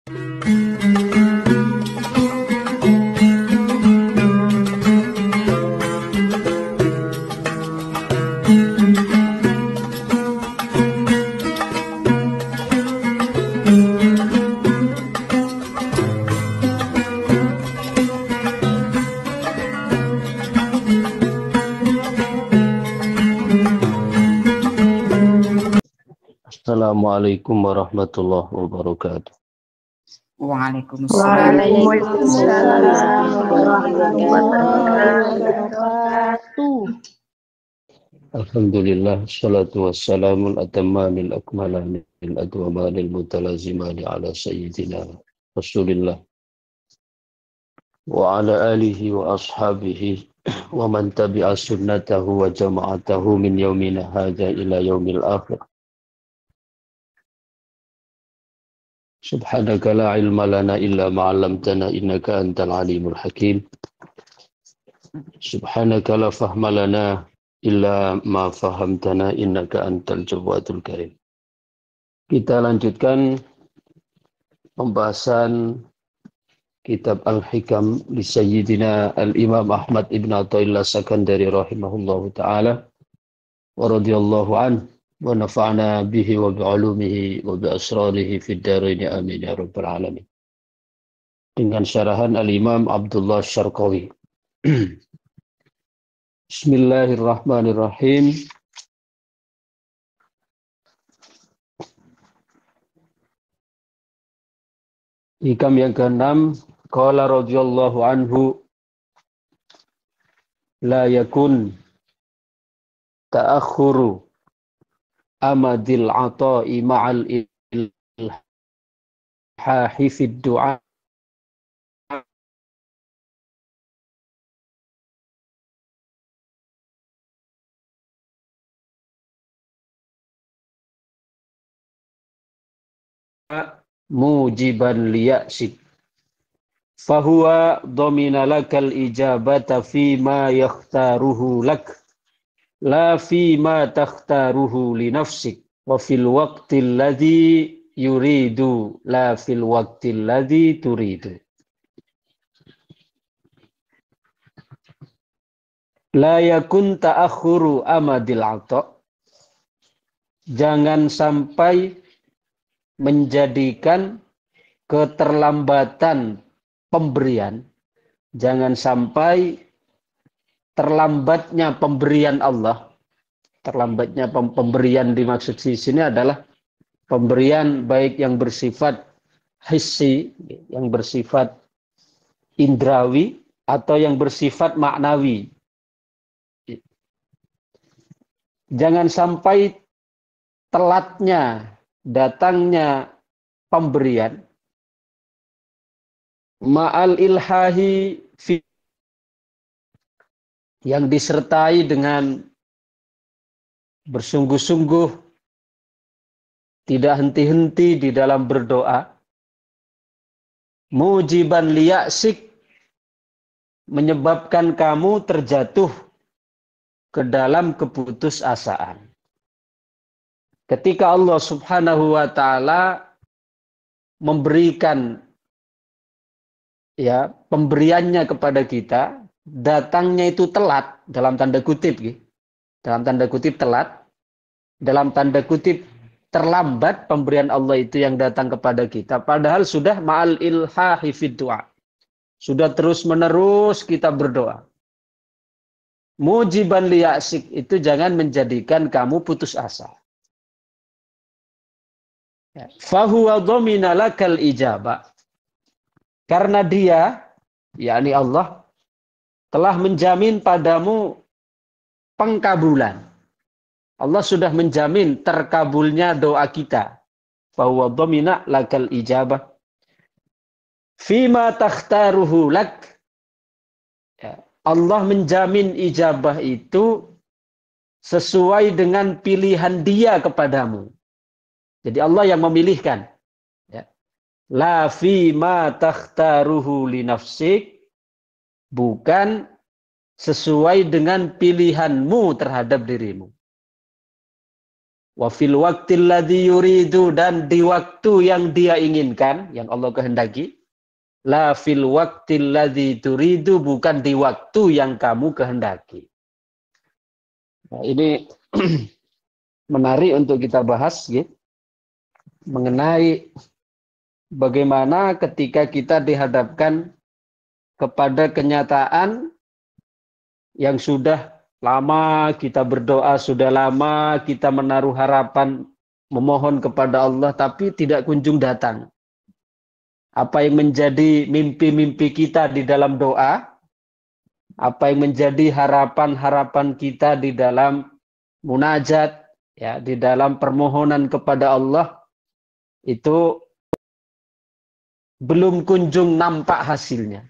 Assalamualaikum warahmatullahi wabarakatuh. Waalaikumsalam warahmatullahi wabarakatuh. Alhamdulillah, salatu wassalamul atammanil akmalanil adwamanil mutalazimani ala sayyidina Rasulillah wa ala alihi wa ashabihi wa man tabi'a sunnatahu wa jama'atahu min yaumina hadha ila yaumil akhir. Subhanaka la ilma lana illa ma'allamtana innaka antal alimul hakim. Subhanaka la fahma lana illa ma fahamtana innaka antal jawadul karim. Kita lanjutkan pembahasan kitab Al-Hikam li Sayyidina Al-Imam Ahmad ibn Athaillah Sakandari rahimahullahu ta'ala wa radiyallahu anhu wa nafa'na bihi wa bi'ulumihi wa bi'asrarihi fid daraini amin ya rabbal alamin. Dengan syarahan Al-Imam Abdullah Syarqawi. Bismillahirrahmanirrahim. Hikam yang ke-6, qala radhiyallahu anhu, la yakun ta'akhuru amadil ata'i ma'al ilhahi fid du'a mujiban liya'sik fahuwa dhamina lakal ijabata fima yakhtaruhu lak la fima takhtaruhu li nafsik wa fil waqtil ladzi yuridu la fil waqtil ladzi turidu. La yakun ta'akhuru amadil ata', jangan sampai menjadikan keterlambatan pemberian, jangan sampai terlambatnya pemberian Allah. Terlambatnya pemberian dimaksud di sini adalah pemberian baik yang bersifat hissi, yang bersifat indrawi, atau yang bersifat maknawi. Jangan sampai telatnya datangnya pemberian ma'al ilhahi fi, yang disertai dengan bersungguh-sungguh, tidak henti-henti di dalam berdoa, mujiban liya'sik, menyebabkan kamu terjatuh ke dalam keputusasaan. Ketika Allah Subhanahu wa ta'ala memberikan pemberiannya kepada kita, datangnya itu telat, dalam tanda kutip, dalam tanda kutip telat, dalam tanda kutip terlambat pemberian Allah itu yang datang kepada kita, padahal sudah ma'al ilhahi fid du'a, sudah terus menerus kita berdoa. Mujiban liya'sik itu jangan menjadikan kamu putus asa. Fahuwa dhamina lakal ijabah, karena dia, yakni Allah, telah menjamin padamu pengkabulan. Allah sudah menjamin terkabulnya doa kita. Fahuwa dhamina lakal ijabah fima takhtaruhu lak. Allah menjamin ijabah itu sesuai dengan pilihan dia kepadamu. Jadi Allah yang memilihkan. La fima takhtaruhu li nafsik, bukan sesuai dengan pilihanmu terhadap dirimu. Wa fil waqtil ladzi yuridu, dan di waktu yang dia inginkan, yang Allah kehendaki. La fil waqtil ladzi turidu, bukan di waktu yang kamu kehendaki. Nah, ini menarik untuk kita bahas gitu, mengenai bagaimana ketika kita dihadapkan kepada kenyataan yang sudah lama kita berdoa, sudah lama kita menaruh harapan, memohon kepada Allah, tapi tidak kunjung datang. Apa yang menjadi mimpi-mimpi kita di dalam doa, apa yang menjadi harapan-harapan kita di dalam munajat, ya, di dalam permohonan kepada Allah, itu belum kunjung nampak hasilnya.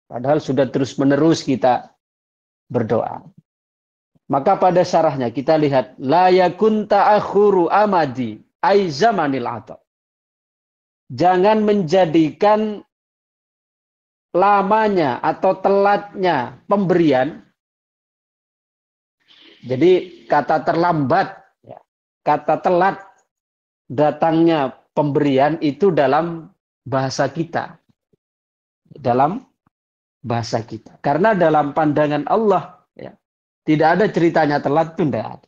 Padahal sudah terus-menerus kita berdoa. Maka pada syarahnya kita lihat, la yakun ta'akhuru amadi ay zamanil ata. Jangan menjadikan lamanya atau telatnya pemberian. Jadi kata terlambat, ya, kata telat datangnya pemberian itu dalam bahasa kita. Dalam bahasa kita. Karena dalam pandangan Allah, ya, tidak ada ceritanya telat itu tidak ada.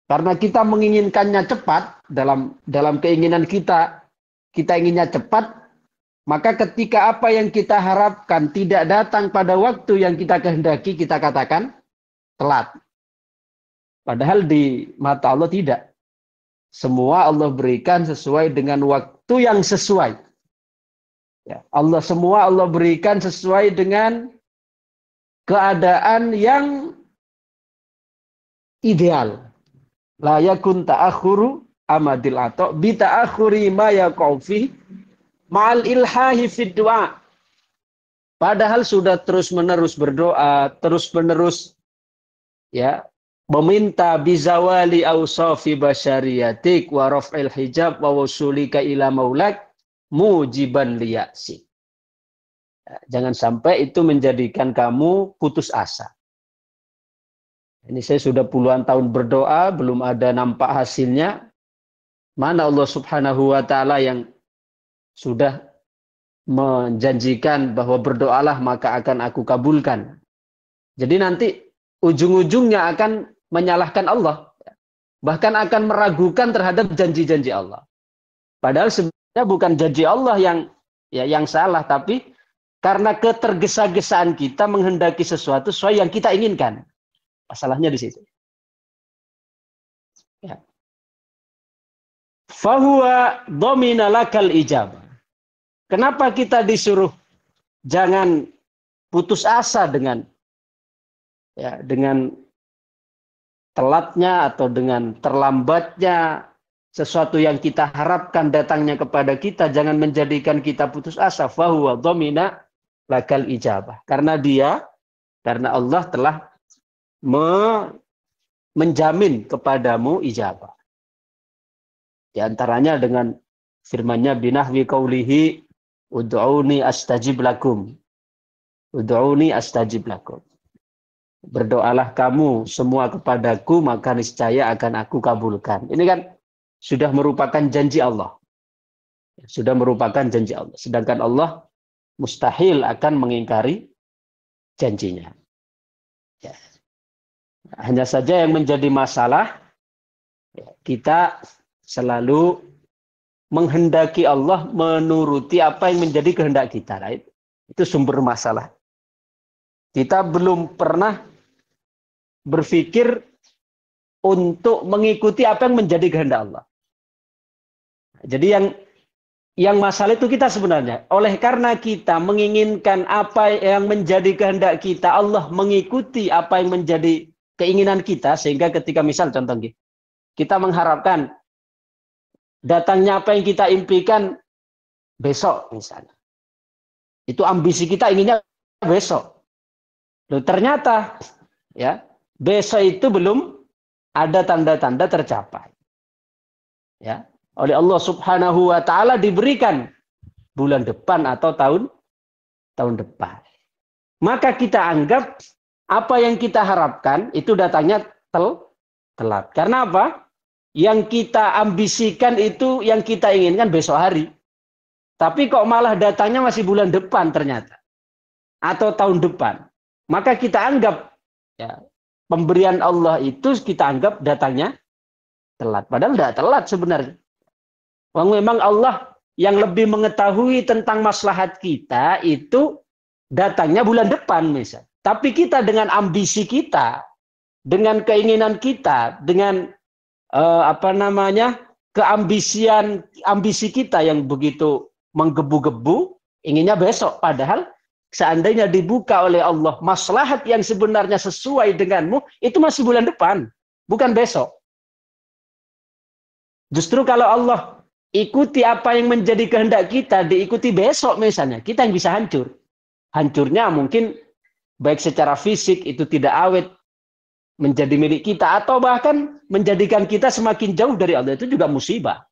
Karena kita menginginkannya cepat, dalam keinginan kita inginnya cepat, maka ketika apa yang kita harapkan tidak datang pada waktu yang kita kehendaki, kita katakan telat. Padahal di mata Allah tidak. Semua Allah berikan sesuai dengan waktu yang sesuai. Ya, semua Allah berikan sesuai dengan keadaan yang ideal. La yakun ta'akhuru amadil ata bi ta'akhuri ma yaqau fi ma'al ilhahi fid du'a. Padahal sudah terus-menerus berdoa, terus-menerus, ya, meminta bizawali awsafi basyariyatik wa raf'il hijab wa wusulika ila maulak mujiban liya'si. Jangan sampai itu menjadikan kamu putus asa. Ini saya sudah puluhan tahun berdoa, belum ada nampak hasilnya. Mana Allah Subhanahu wa ta'ala yang sudah menjanjikan bahwa berdoalah maka akan aku kabulkan. Jadi nanti ujung-ujungnya akan menyalahkan Allah. Bahkan akan meragukan terhadap janji-janji Allah. Padahal sebenarnya bukan janji Allah yang salah, tapi karena ketergesa-gesaan kita menghendaki sesuatu sesuai yang kita inginkan. Masalahnya di situ. Ya. Fahuwa domina lakal ijabah. Kenapa kita disuruh jangan putus asa dengan telatnya atau dengan terlambatnya sesuatu yang kita harapkan datangnya kepada kita, jangan menjadikan kita putus asa. Fahuwa domina lakal ijabah. Karena Allah telah menjamin kepadamu ijabah. Di antaranya dengan firman-Nya binahwi qaulihi ud'uni astajib lakum. Ud'uni astajib lakum. Berdoalah kamu semua kepadaku, maka niscaya akan aku kabulkan. Ini kan sudah merupakan janji Allah. Sudah merupakan janji Allah. Sedangkan Allah mustahil akan mengingkari janjinya. Ya. Hanya saja yang menjadi masalah, kita selalu menghendaki Allah menuruti apa yang menjadi kehendak kita. Itu sumber masalah. Kita belum pernah berpikir untuk mengikuti apa yang menjadi kehendak Allah. Jadi yang masalah itu kita sebenarnya. Oleh karena kita menginginkan apa yang menjadi kehendak kita, Allah mengikuti apa yang menjadi keinginan kita, sehingga ketika misal contoh kita mengharapkan datangnya apa yang kita impikan besok misalnya. Itu ambisi kita inginnya besok. Loh, ternyata ya besok itu belum ada tanda-tanda tercapai. Ya, oleh Allah Subhanahu wa taala diberikan bulan depan atau tahun depan. Maka kita anggap apa yang kita harapkan itu datangnya telat. Karena apa? Yang kita ambisikan itu yang kita inginkan besok hari. Tapi kok malah datangnya masih bulan depan ternyata. Atau tahun depan. Maka kita anggap ya, pemberian Allah itu kita anggap datangnya telat. Padahal tidak telat sebenarnya. Memang Allah yang lebih mengetahui tentang maslahat kita itu datangnya bulan depan misal. Tapi kita dengan ambisi kita, dengan keinginan kita, dengan ambisi kita yang begitu menggebu-gebu, inginnya besok. Padahal seandainya dibuka oleh Allah maslahat yang sebenarnya sesuai denganmu, itu masih bulan depan, bukan besok. Justru kalau Allah ikuti apa yang menjadi kehendak kita, diikuti besok misalnya, kita yang bisa hancur. Hancurnya mungkin baik secara fisik itu tidak awet, menjadi milik kita, atau bahkan menjadikan kita semakin jauh dari Allah, itu juga musibah.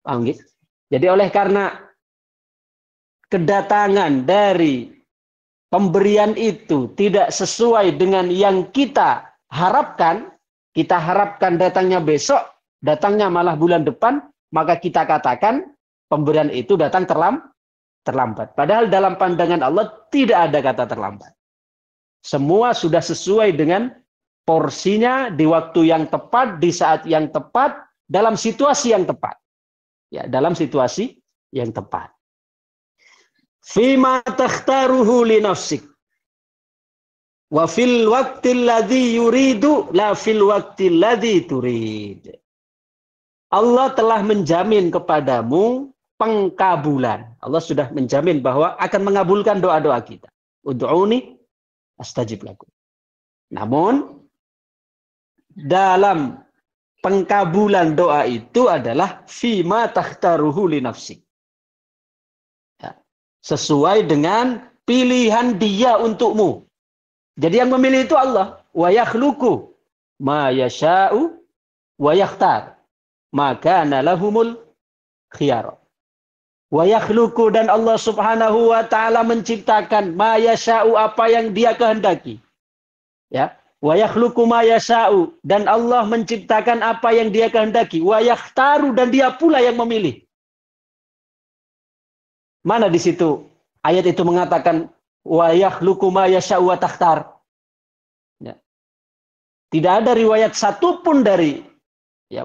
Paham gitu? Jadi oleh karena kedatangan dari pemberian itu tidak sesuai dengan yang kita harapkan datangnya besok, datangnya malah bulan depan, maka kita katakan pemberian itu datang terlambat. Padahal dalam pandangan Allah tidak ada kata terlambat. Semua sudah sesuai dengan porsinya di waktu yang tepat, di saat yang tepat, dalam situasi yang tepat. Ya, dalam situasi yang tepat. Fima takhtaruhu li nafsik. Wa fil waqtil ladzi yuridu la fil waqtil ladzi turid. Allah telah menjamin kepadamu pengkabulan. Allah sudah menjamin bahwa akan mengabulkan doa-doa kita. Ud'uni astajib lakum. Namun dalam pengkabulan doa itu adalah fima takhtaruhu li nafsik. Ya. Sesuai dengan pilihan dia untukmu. Jadi yang memilih itu Allah. Wa yakhluqu ma yasha'u wa yakhtar. Maka lahumul khiyar. Wa yakhluqu, dan Allah Subhanahu wa taala menciptakan ma yasha'u, apa yang dia kehendaki. Ya. Wa yakhluqu ma yasha'u, dan Allah menciptakan apa yang dia kehendaki. Wa yakhtaru, dan dia pula yang memilih. Mana di situ ayat itu mengatakan wa yakhluqu ma yasha'u wa takhtar? Ya. Tidak ada riwayat satupun dari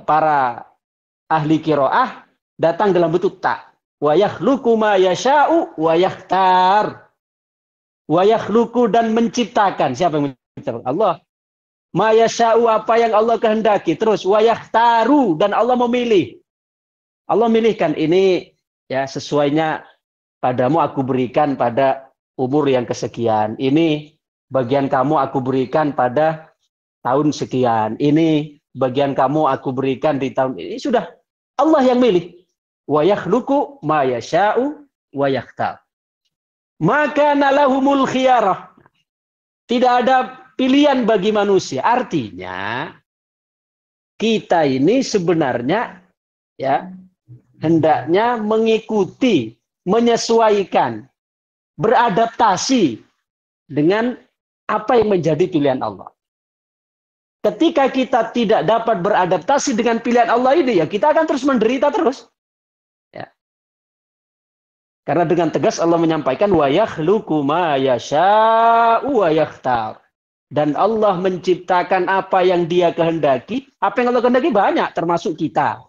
para ahli qiraah datang dalam bentuk ta. Wa yakhluqu ma yasha'u wa yakhtar. Wa yakhluqu, dan menciptakan. Siapa yang menciptakan? Allah. Ma yasha'u, apa yang Allah kehendaki. Terus wa yakhtaru, dan Allah memilih. Allah memilihkan ini ya sesuainya padamu aku berikan pada umur yang kesekian. Ini bagian kamu aku berikan pada tahun sekian. Ini bagian kamu aku berikan di tahun ini. Sudah Allah yang milih. Wa yakhluqu ma yasha'u wa yakhtar. Maka lahumul khiyarah. Tidak ada pilihan bagi manusia. Artinya kita ini sebenarnya ya hendaknya mengikuti, menyesuaikan, beradaptasi dengan apa yang menjadi pilihan Allah. Ketika kita tidak dapat beradaptasi dengan pilihan Allah ini, ya kita akan terus menderita terus. Ya. Karena dengan tegas Allah menyampaikan wa yakhluqu ma yasha'u wa yakhtar. Dan Allah menciptakan apa yang dia kehendaki. Apa yang Allah kehendaki banyak, termasuk kita.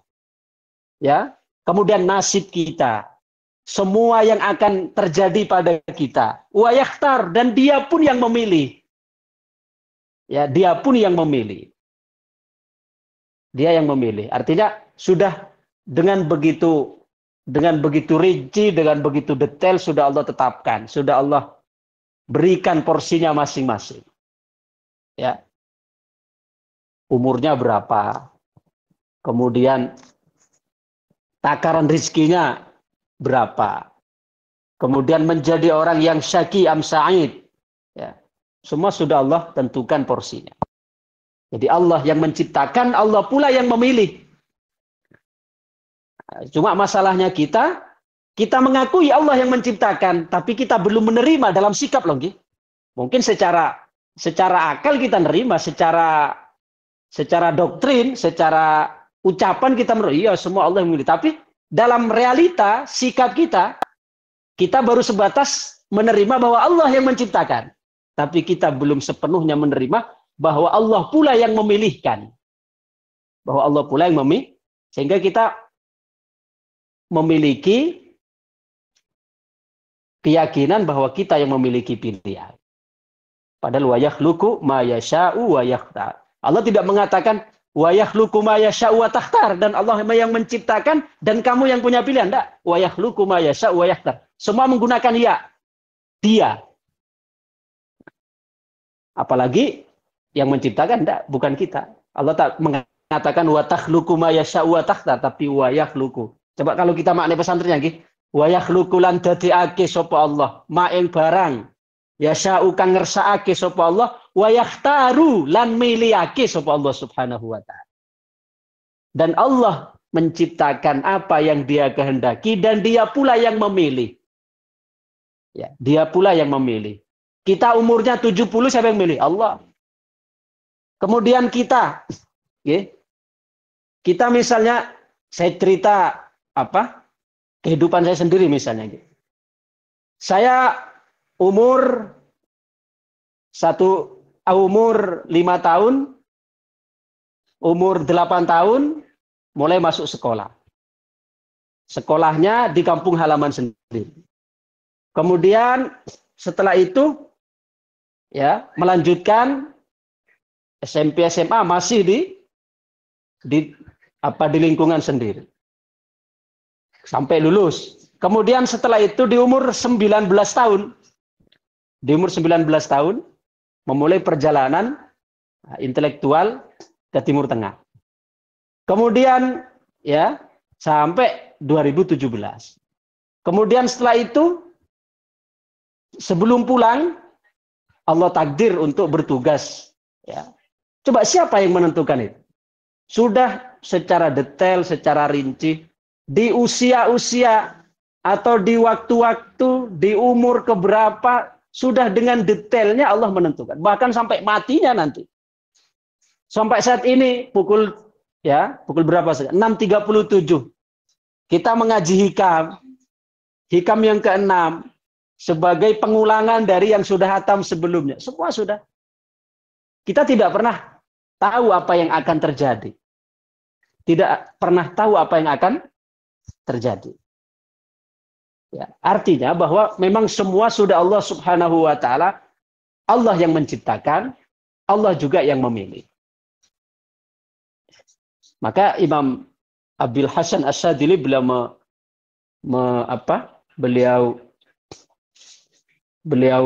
Ya, kemudian nasib kita. Semua yang akan terjadi pada kita. Wa yakhtar, dan dia pun yang memilih. Ya, dia pun yang memilih. Dia yang memilih. Artinya sudah dengan begitu rinci, dengan begitu detail sudah Allah tetapkan, sudah Allah berikan porsinya masing-masing. Ya. Umurnya berapa? Kemudian takaran rizkinya berapa? Kemudian menjadi orang yang syaqi am sa'id. Ya. Semua sudah Allah tentukan porsinya. Jadi Allah yang menciptakan, Allah pula yang memilih. Cuma masalahnya kita mengakui Allah yang menciptakan, tapi kita belum menerima dalam sikap loh. Mungkin secara akal kita nerima, secara secara doktrin, secara ucapan kita iya semua Allah yang memilih. Tapi dalam realita sikap kita baru sebatas menerima bahwa Allah yang menciptakan. Tapi kita belum sepenuhnya menerima bahwa Allah pula yang memilihkan. Bahwa Allah pula yang memilih. Sehingga kita memiliki keyakinan bahwa kita yang memiliki pilihan. Padahal wa yakhluqu ma yasha'u wa yakhtar. Allah tidak mengatakan wa yakhluqu ma yasha'u wa takhtar, dan Allah yang menciptakan dan kamu yang punya pilihan. Enggak. Wa yakhluqu ma yasha'u wa yakhtar. Semua menggunakan ya. Dia. Apalagi yang menciptakan enggak, bukan kita. Allah tak mengatakan wa takhluqu ma yasha'u wa takhtar, tapi wa yakhluqu. Coba kalau kita makna pesantrennya nggih. Wa yakhluqu lan dadiake sapa Allah ma ing barang yasha'u kang ngersakake sapa Allah wa yakhtaru lan milihake sapa Allah Subhanahu wa taala. Dan Allah menciptakan apa yang Dia kehendaki dan Dia pula yang memilih. Ya, Dia pula yang memilih. Kita umurnya 70, siapa yang milih? Allah. Kemudian kita misalnya, saya cerita kehidupan saya sendiri misalnya. Saya umur 5 tahun, umur 8 tahun, mulai masuk sekolah. Sekolahnya di kampung halaman sendiri. Kemudian setelah itu ya melanjutkan SMP SMA masih di lingkungan sendiri. Sampai lulus. Kemudian setelah itu di umur 19 tahun. Di umur 19 tahun memulai perjalanan intelektual ke Timur Tengah. Kemudian ya sampai 2017. Kemudian setelah itu sebelum pulang Allah takdir untuk bertugas ya. Coba siapa yang menentukan itu? Sudah secara detail, secara rinci di usia-usia atau di waktu-waktu, di umur keberapa, sudah dengan detailnya Allah menentukan. Bahkan sampai matinya nanti. Sampai saat ini pukul berapa saja? 6.37. Kita mengaji hikam. Hikam yang ke-6 sebagai pengulangan dari yang sudah hatam sebelumnya. Semua sudah. Kita tidak pernah tahu apa yang akan terjadi. Tidak pernah tahu apa yang akan terjadi. Ya, artinya bahwa memang semua sudah Allah Subhanahu wa taala, Allah yang menciptakan, Allah juga yang memilih. Maka Imam Abil Hasan Asyadzili beliau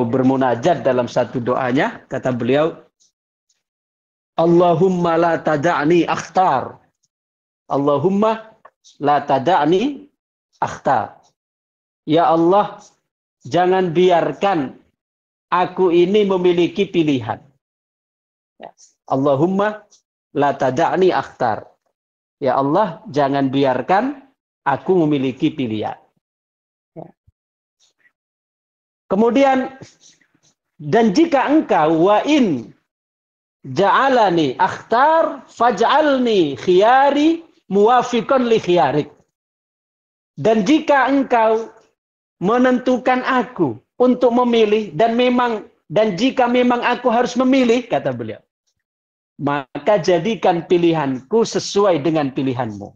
bermunajat dalam satu doanya, kata beliau, Allahumma la tada'ni akhtar. Allahumma la tada'ni akhtar. Ya Allah, jangan biarkan aku ini memiliki pilihan. Allahumma la tada'ni akhtar. Ya Allah, jangan biarkan aku memiliki pilihan. Kemudian, dan jika engkau wa in ja'alani akhtar faj'alni khiyari muwafiqan li khiyarik. Dan jika engkau menentukan aku untuk memilih dan jika memang aku harus memilih, kata beliau, maka jadikan pilihanku sesuai dengan pilihanmu.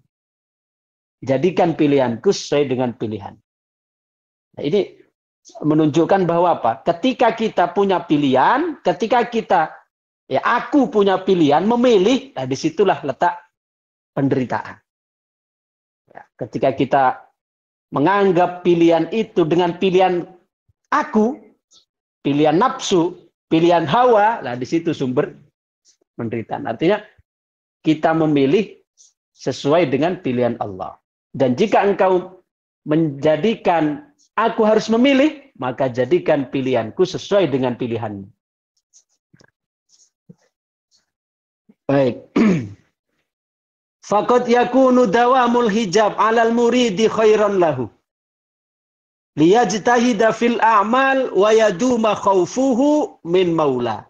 Jadikan pilihanku sesuai dengan pilihan. Nah, ini menunjukkan bahwa apa? Ketika kita punya pilihan, aku punya pilihan memilih, nah disitulah letak penderitaan. Ya, ketika kita menganggap pilihan itu dengan pilihan aku, pilihan nafsu, pilihan hawa, nah di situ sumber penderitaan. Artinya kita memilih sesuai dengan pilihan Allah. Dan jika engkau menjadikan aku harus memilih, maka jadikan pilihanku sesuai dengan pilihanmu. Baik. Faqad yakunu dawamul hijab 'alal muridi khairan lahu. Liyajtahida fil a'mal wa yaduma khaufuhu min maula.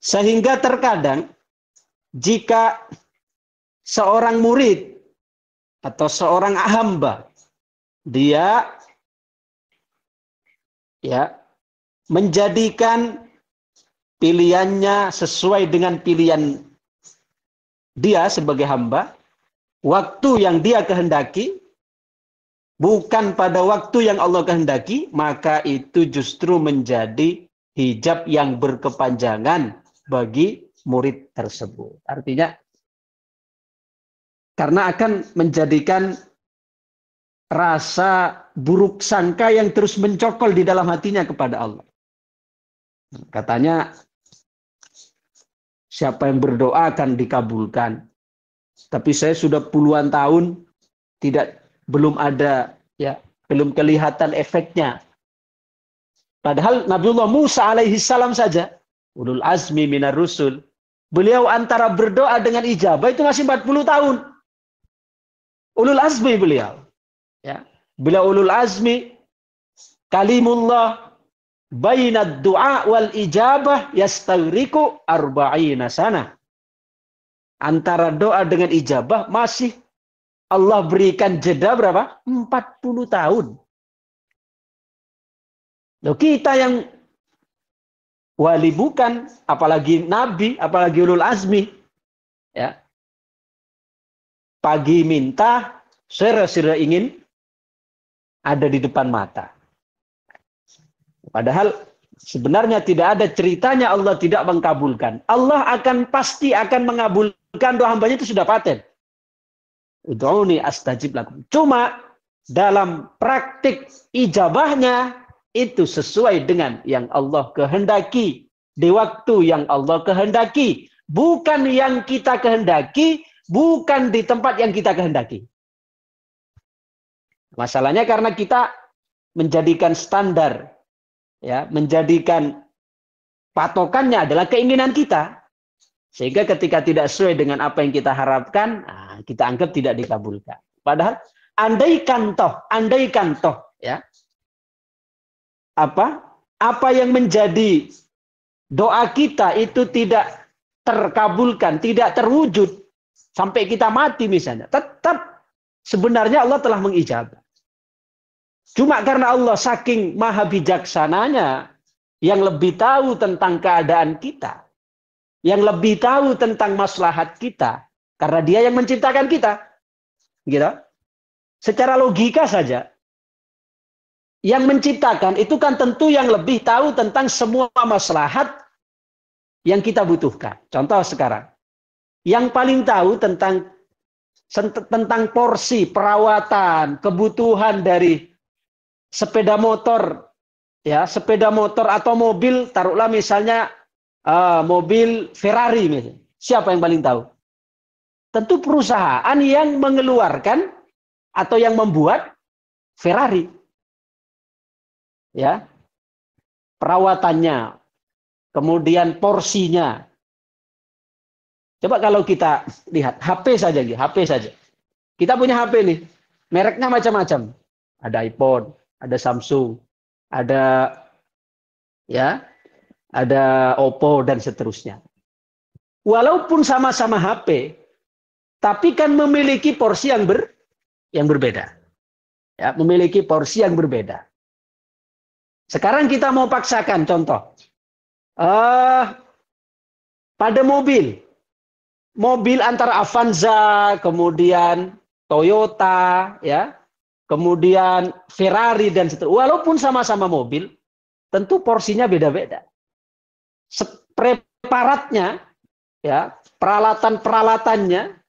Sehingga terkadang jika seorang murid atau seorang hamba dia menjadikan pilihannya sesuai dengan pilihan dia sebagai hamba, waktu yang dia kehendaki bukan pada waktu yang Allah kehendaki, maka itu justru menjadi hijab yang berkepanjangan bagi murid tersebut. Artinya, karena akan menjadikan rasa buruk sangka yang terus mencokol di dalam hatinya kepada Allah. Katanya, siapa yang berdoa akan dikabulkan. Tapi saya sudah puluhan tahun belum ada, belum kelihatan efeknya. Padahal Nabiullah Musa alaihi salam saja, ulul azmi minar rusul, beliau antara berdoa dengan ijabah itu masih 40 tahun. Ulul azmi beliau. Beliau ulul azmi, kalimullah bainad du'a wal ijabah yastaghriqu arba'ina sana. Antara doa dengan ijabah masih Allah berikan jeda berapa? 40 tahun. Loh, kita yang wali bukan, apalagi nabi, apalagi ulul azmi, pagi minta, sore ingin ada di depan mata. Padahal sebenarnya tidak ada ceritanya Allah tidak mengkabulkan. Allah pasti akan mengabulkan doa hambanya, itu sudah paten. Ud'uni astajib lakum. Cuma dalam praktik ijabahnya itu sesuai dengan yang Allah kehendaki di waktu yang Allah kehendaki, bukan yang kita kehendaki, bukan di tempat yang kita kehendaki. Masalahnya karena kita menjadikan standar, menjadikan patokannya adalah keinginan kita. Sehingga ketika tidak sesuai dengan apa yang kita harapkan, kita anggap tidak dikabulkan. Padahal andaikan toh, apa yang menjadi doa kita itu tidak terkabulkan, tidak terwujud sampai kita mati misalnya, tetap sebenarnya Allah telah mengijabah. Cuma karena Allah saking maha bijaksananya, yang lebih tahu tentang keadaan kita, yang lebih tahu tentang maslahat kita, karena Dia yang menciptakan kita, gitu. Secara logika saja, yang menciptakan itu kan tentu yang lebih tahu tentang semua maslahat yang kita butuhkan. Contoh sekarang, yang paling tahu tentang porsi perawatan, kebutuhan dari sepeda motor, sepeda motor atau mobil, taruhlah misalnya mobil Ferrari misalnya. Siapa yang paling tahu? Tentu perusahaan yang mengeluarkan atau yang membuat Ferrari. Perawatannya, kemudian porsinya. Coba kalau kita lihat HP saja. Kita punya HP nih, mereknya macam-macam. Ada iPhone, ada Samsung, ada Oppo dan seterusnya. Walaupun sama-sama HP, tapi kan memiliki porsi yang berbeda. Memiliki porsi yang berbeda. Sekarang kita mau paksakan contoh. Pada mobil antara Avanza, kemudian Toyota, kemudian Ferrari dan seterusnya. Walaupun sama-sama mobil, tentu porsinya beda-beda. Preparatnya, peralatan-peralatannya,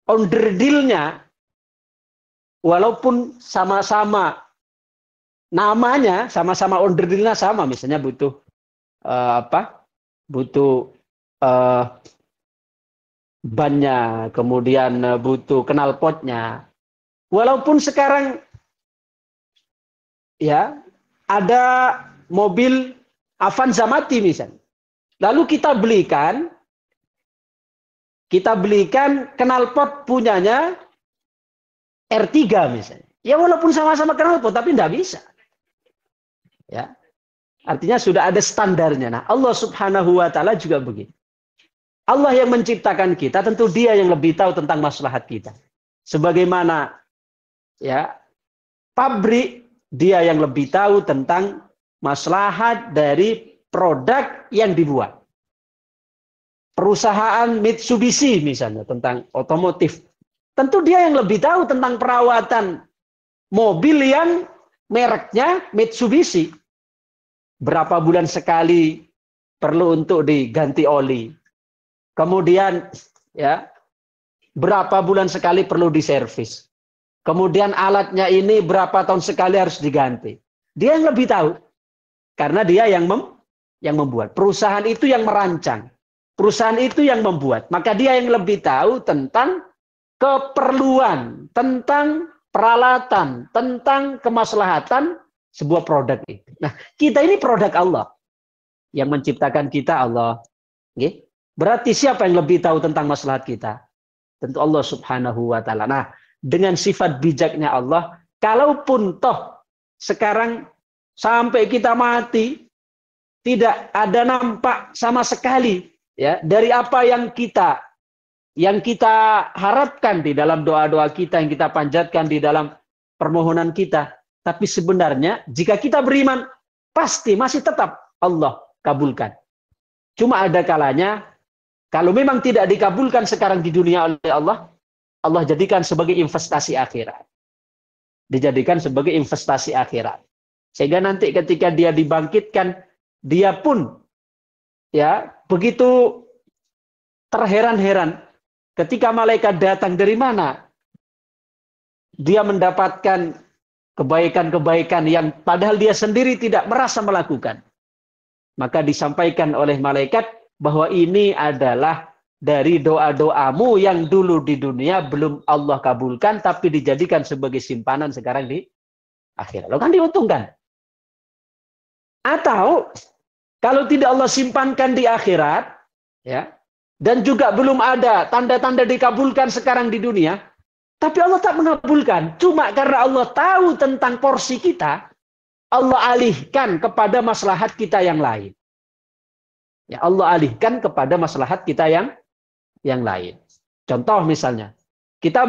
onderdilnya, walaupun sama-sama namanya, sama-sama onderdilnya sama, misalnya butuh bannya, kemudian butuh knalpotnya. Walaupun sekarang ada mobil Avanza mati misalnya. Lalu kita belikan knalpot punyanya R3 misalnya. Ya walaupun sama-sama knalpot tapi tidak bisa. Artinya sudah ada standarnya. Nah, Allah Subhanahu wa taala juga begitu. Allah yang menciptakan kita, tentu Dia yang lebih tahu tentang maslahat kita. Sebagaimana ya, pabrik, Dia yang lebih tahu tentang maslahat dari produk yang dibuat. Perusahaan Mitsubishi misalnya tentang otomotif. Tentu Dia yang lebih tahu tentang perawatan mobil yang mereknya Mitsubishi. Berapa bulan sekali perlu untuk diganti oli. Kemudian ya, berapa bulan sekali perlu diservis. Kemudian alatnya ini berapa tahun sekali harus diganti. Dia yang lebih tahu. Karena Dia yang membuat. Perusahaan itu yang merancang. Perusahaan itu yang membuat. Maka Dia yang lebih tahu tentang keperluan, tentang peralatan, tentang kemaslahatan sebuah produk itu. Nah, kita ini produk Allah. Yang menciptakan kita Allah. Oke? Berarti siapa yang lebih tahu tentang maslahat kita? Tentu Allah Subhanahu wa taala. Nah, dengan sifat bijaknya Allah, kalaupun toh sekarang sampai kita mati tidak ada nampak sama sekali ya dari apa yang kita harapkan di dalam doa-doa kita, yang kita panjatkan di dalam permohonan kita. Tapi sebenarnya jika kita beriman, pasti masih tetap Allah kabulkan. Cuma ada kalanya, kalau memang tidak dikabulkan sekarang di dunia oleh Allah, Allah jadikan sebagai investasi akhirat. Dijadikan sebagai investasi akhirat. Sehingga nanti ketika Dia dibangkitkan, Dia pun ya begitu terheran-heran ketika malaikat datang, dari mana Dia mendapatkan kebaikan-kebaikan yang padahal Dia sendiri tidak merasa melakukan. Maka disampaikan oleh malaikat bahwa ini adalah dari doa-doamu yang dulu di dunia belum Allah kabulkan, tapi dijadikan sebagai simpanan sekarang di akhirat. Lo kan diuntungkan. Atau kalau tidak Allah simpankan di akhirat, ya, dan juga belum ada tanda-tanda dikabulkan sekarang di dunia, tapi Allah tak mengabulkan. Cuma karena Allah tahu tentang porsi kita, Allah alihkan kepada maslahat kita yang lain. Ya, Allah alihkan kepada maslahat kita yang lain. Contoh misalnya, kita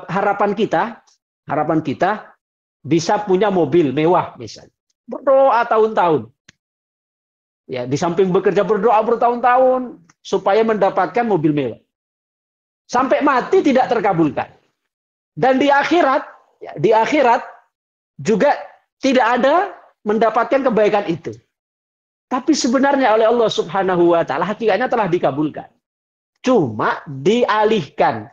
harapan kita bisa punya mobil mewah misalnya. Berdoa tahun-tahun. Ya, di samping bekerja berdoa bertahun-tahun supaya mendapatkan mobil mewah. Sampai mati tidak terkabulkan. Dan di akhirat juga tidak ada mendapatkan kebaikan itu. Tapi sebenarnya oleh Allah Subhanahu wa taala hakikatnya telah dikabulkan. Cuma dialihkan.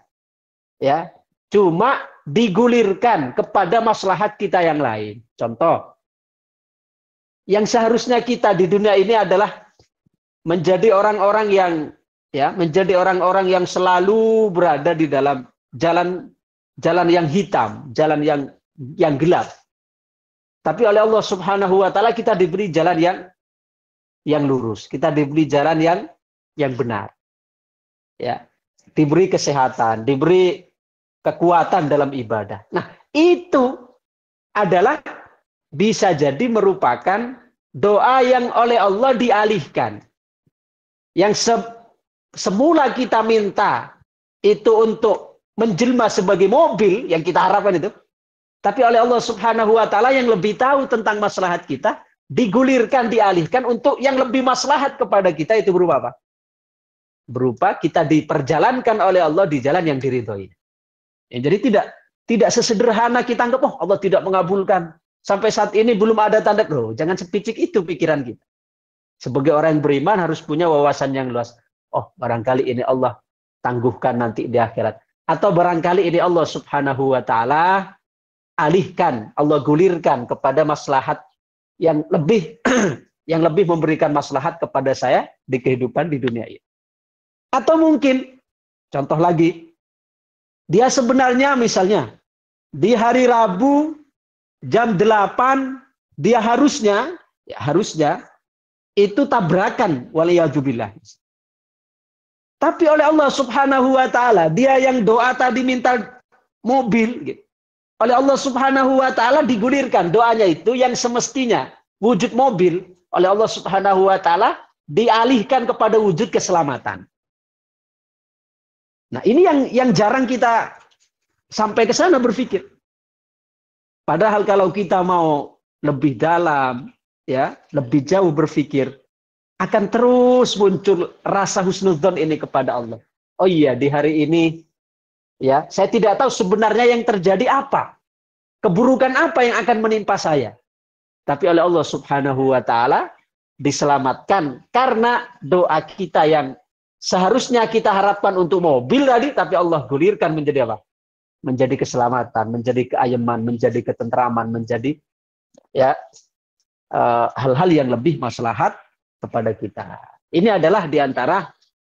Ya, cuma digulirkan kepada maslahat kita yang lain. Contoh, yang seharusnya kita di dunia ini adalah menjadi orang-orang yang selalu berada di dalam jalan yang hitam, jalan yang gelap. Tapi oleh Allah Subhanahu wa taala kita diberi jalan yang lurus, kita diberi jalan yang benar. Ya, diberi kesehatan, diberi kekuatan dalam ibadah. Nah, itu adalah bisa jadi merupakan doa yang oleh Allah dialihkan. Yang semula kita minta itu untuk menjelma sebagai mobil yang kita harapkan itu, tapi oleh Allah Subhanahu wa taala yang lebih tahu tentang maslahat kita, digulirkan, dialihkan untuk yang lebih maslahat kepada kita. Itu berupa apa? Berupa kita diperjalankan oleh Allah di jalan yang diridhoi. Ya, jadi tidak sesederhana kita anggap, oh Allah tidak mengabulkan. Sampai saat ini belum ada tanda. Loh, jangan sepicik itu pikiran kita. Sebagai orang yang beriman harus punya wawasan yang luas. Oh, barangkali ini Allah tangguhkan nanti di akhirat. Atau barangkali ini Allah Subhanahu wa taala alihkan, Allah gulirkan kepada maslahat yang lebih yang lebih memberikan maslahat kepada saya di kehidupan di dunia ini. Atau mungkin contoh lagi, dia sebenarnya misalnya di hari Rabu jam 8 dia harusnya itu tabrakan, waliyadzubillah. Tapi oleh Allah Subhanahu wa taala, dia yang doa tadi minta mobil gitu. Oleh Allah Subhanahu wa taala digulirkan doanya itu yang semestinya wujud mobil oleh Allah Subhanahu wa taala dialihkan kepada wujud keselamatan. Nah, ini yang jarang kita sampai ke sana berpikir. Padahal kalau kita mau lebih dalam, ya, lebih jauh berpikir, akan terus muncul rasa husnudzon ini kepada Allah. Oh iya, di hari ini, ya, saya tidak tahu sebenarnya yang terjadi apa. Keburukan apa yang akan menimpa saya. Tapi oleh Allah Subhanahu wa taala diselamatkan karena doa kita yang seharusnya kita harapkan untuk mobil tadi, tapi Allah gulirkan menjadi apa? Menjadi keselamatan, menjadi keayaman, menjadi ketentraman, menjadi ya hal-hal yang lebih maslahat kepada kita. Ini adalah diantara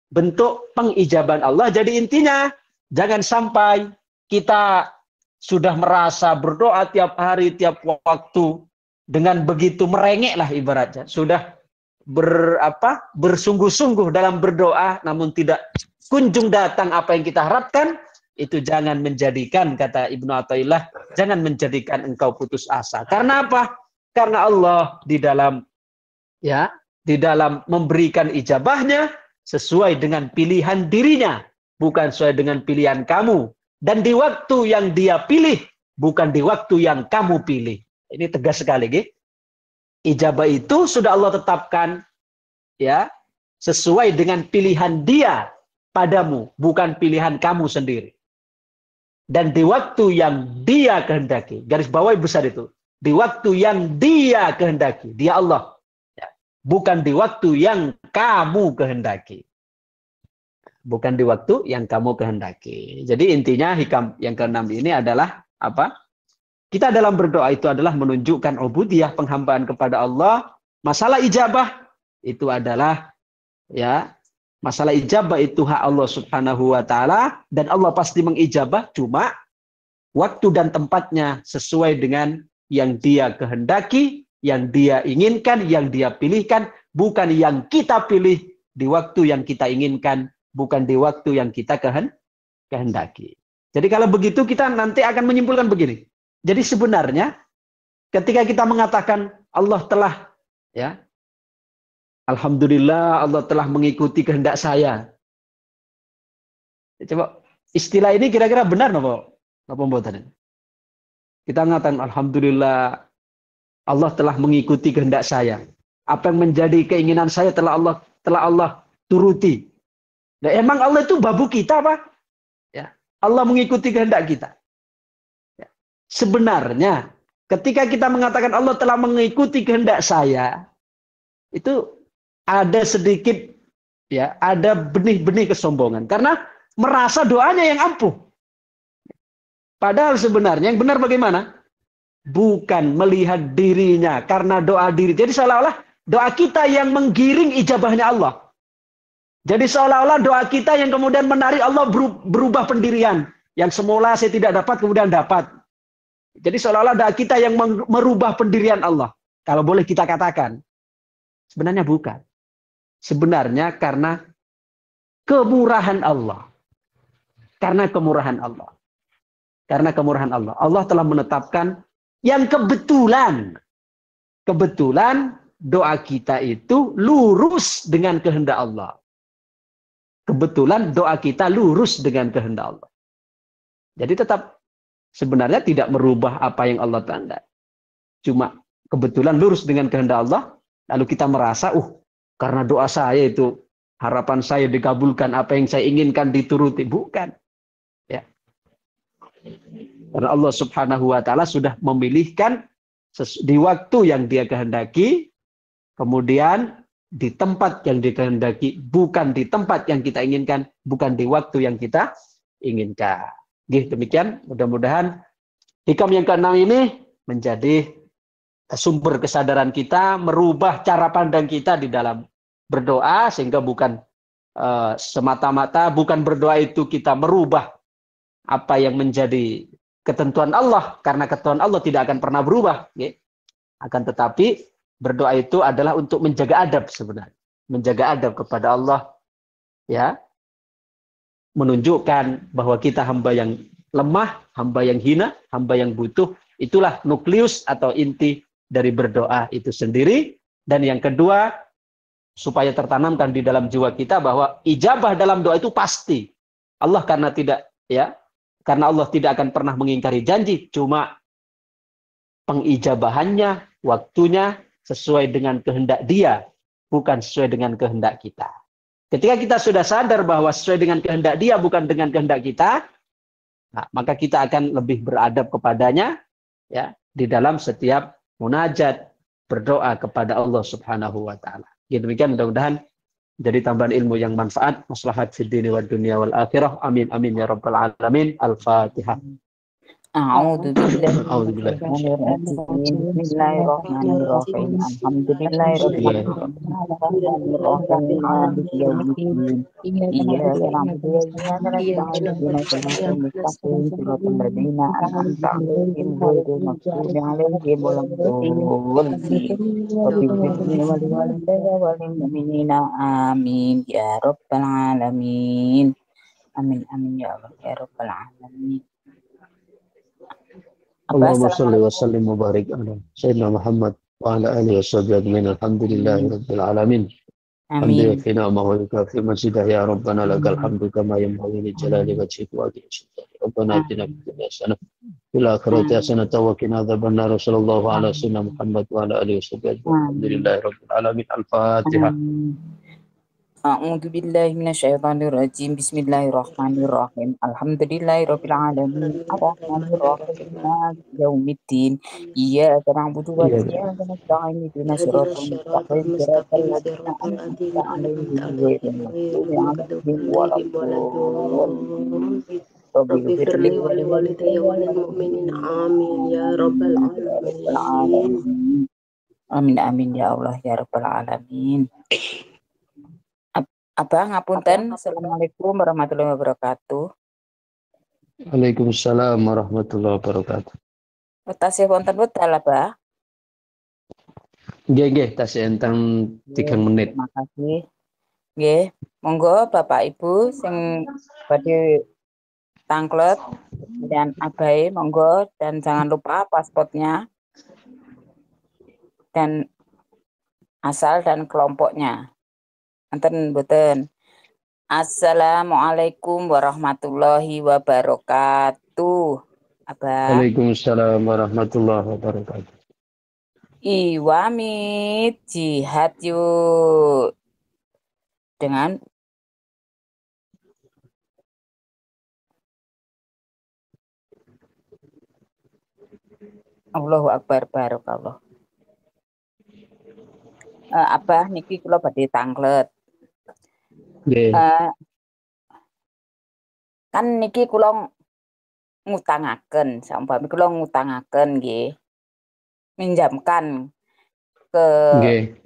bentuk pengijaban Allah. Jadi intinya jangan sampai kita sudah merasa berdoa tiap hari, tiap waktu dengan begitu merengek lah ibaratnya. Sudah bersungguh-sungguh dalam berdoa, namun tidak kunjung datang apa yang kita harapkan. Itu jangan menjadikan, kata Ibnu Athaillah, jangan menjadikan engkau putus asa. Karena apa? Karena Allah di dalam memberikan ijabahnya sesuai dengan pilihan dirinya, bukan sesuai dengan pilihan kamu. Dan di waktu yang dia pilih, bukan di waktu yang kamu pilih. Ini tegas sekali, gitu. Ijabah itu sudah Allah tetapkan, ya, sesuai dengan pilihan dia padamu, bukan pilihan kamu sendiri. Dan di waktu yang dia kehendaki, garis bawahi besar itu, di waktu yang dia kehendaki, dia Allah, ya, bukan di waktu yang kamu kehendaki. Bukan di waktu yang kamu kehendaki. Jadi intinya hikam yang keenam ini adalah apa? Kita dalam berdoa itu adalah menunjukkan ubudiyah, penghambaan kepada Allah. Masalah ijabah itu adalah, ya, masalah ijabah itu hak Allah Subhanahu wa taala, dan Allah pasti mengijabah, cuma waktu dan tempatnya sesuai dengan yang dia kehendaki, yang dia inginkan, yang dia pilihkan, bukan yang kita pilih di waktu yang kita inginkan, bukan di waktu yang kita kehendaki. Jadi kalau begitu kita nanti akan menyimpulkan begini. Jadi sebenarnya ketika kita mengatakan Allah telah, ya, alhamdulillah Allah telah mengikuti kehendak saya. Coba istilah ini kira-kira benar napa pembuatannya? Kita mengatakan alhamdulillah Allah telah mengikuti kehendak saya. Apa yang menjadi keinginan saya telah Allah turuti. Nah, emang Allah itu babu kita, Pak? Ya, Allah mengikuti kehendak kita. Ya. Sebenarnya ketika kita mengatakan Allah telah mengikuti kehendak saya, itu ada sedikit, ya, ada benih-benih kesombongan karena merasa doanya yang ampuh. Padahal sebenarnya yang benar bagaimana? Bukan melihat dirinya karena doa diri. Jadi seolah-olah doa kita yang menggiring ijabahnya Allah. Jadi seolah-olah doa kita yang kemudian menarik Allah berubah pendirian. Yang semula saya tidak dapat, kemudian dapat. Jadi seolah-olah doa kita yang merubah pendirian Allah. Kalau boleh kita katakan. Sebenarnya bukan. Sebenarnya karena kemurahan Allah. Karena kemurahan Allah. Karena kemurahan Allah. Allah telah menetapkan yang kebetulan. Kebetulan doa kita itu lurus dengan kehendak Allah. Kebetulan doa kita lurus dengan kehendak Allah. Jadi tetap sebenarnya tidak merubah apa yang Allah tanda. Cuma kebetulan lurus dengan kehendak Allah. Lalu kita merasa, karena doa saya itu, harapan saya dikabulkan, apa yang saya inginkan dituruti. Bukan. Ya. Karena Allah Subhanahu wa taala sudah memilihkan di waktu yang dia kehendaki, kemudian di tempat yang dikehendaki, bukan di tempat yang kita inginkan, bukan di waktu yang kita inginkan. Demikian, mudah-mudahan hikam yang keenam ini menjadi sumber kesadaran kita, merubah cara pandang kita di dalam berdoa, sehingga bukan semata-mata, bukan berdoa itu kita merubah apa yang menjadi ketentuan Allah, karena ketentuan Allah tidak akan pernah berubah. Akan tetapi berdoa itu adalah untuk menjaga adab sebenarnya. Menjaga adab kepada Allah, ya. Menunjukkan bahwa kita hamba yang lemah, hamba yang hina, hamba yang butuh. Itulah nukleus atau inti dari berdoa itu sendiri. Dan yang kedua, supaya tertanamkan di dalam jiwa kita bahwa ijabah dalam doa itu pasti. Allah karena Allah tidak akan pernah mengingkari janji, cuma pengijabahannya, waktunya sesuai dengan kehendak Dia, bukan sesuai dengan kehendak kita. Ketika kita sudah sadar bahwa sesuai dengan kehendak Dia, bukan dengan kehendak kita, nah, maka kita akan lebih beradab kepadanya, ya, di dalam setiap munajat, berdoa kepada Allah Subhanahu wa taala. Demikian, mudah-mudahan jadi tambahan ilmu yang manfaat, maslahat fid dini wad dunya wal akhirah. Amin amin ya rabbal alamin. Al-Fatihah. A'udzu billahi A'udzu billahi minasyaitonir rajim. Bismillahirrahmanirrahim. Alhamdulillahirabbil alamin. Arrahmanir maliki yaumiddin. Iyyaka na'budu wa iyyaka nasta'in. Ihdinas siratal mustaqim. Shiratal ladzina an'amta 'alaihim ghairil maghdubi 'alaihim waladdallin. Rabbil ighfirli wa liwalidayya wa lil mu'minina amin ya rabbal alamin. Amin amin ya Allah ya rabbal alamin. Allahumma shalli wa sallim wa barik ala Sayyidina Muhammad wa ala alihi wa sahbihi ajma'in. Alhamdulillahi rabbil alamin. Hamdi wa fina ma wa yukafi majidah ya Rabbana lakal hamdu kama yanbaghi li jalali wajhika wa azimi sultanik. Rabbana atina fid dunya hasanah fil akhirati hasanah wa qina adzabannar. Sallallahu ala sayyidina Muhammad wa ala alihi wa sahbihi ajma'in. Alhamdulillahi rabbil alamin. Al-Fatihah. A'udzu billahi minasyaitonir rajim. Bismillahirrahmanirrahim. Alhamdulillahirabbil alamin. Arrahmanir rahim. Maliki yaumiddin. Iyyaka na'budu wa iyyaka nasta'in. Ihdinas siratal mustaqim. Shiratal ladzina an'amta 'alaihim ghairil maghdubi 'alaihim waladdallin. Rabbil ighfirli wa liwalidayya wa lil mu'minina amin ya rabbal alamin. Amin amin ya Allah ya rabbal alamin. Abang ngapunten. Assalamualaikum warahmatullahi wabarakatuh. Waalaikumsalam warahmatullahi wabarakatuh. Tasih wonten wekdal, Abah? Nggih, tasih entang 3 menit. Terima kasih. Nggih, monggo Bapak Ibu sing badhe tanglet dan abai monggo, dan jangan lupa paspornya dan asal dan kelompoknya. Enten mboten. Assalamualaikum warahmatullahi wabarakatuh. Abah. Waalaikumsalam warahmatullahi wabarakatuh. Iwamit jihad yuk. Dengan Allahu Akbar, barakallah. Abah niki kula badhe tanglet. Kan niki kula ngutangaken, saumpami kula ngutangaken nggih. Minjamkan ke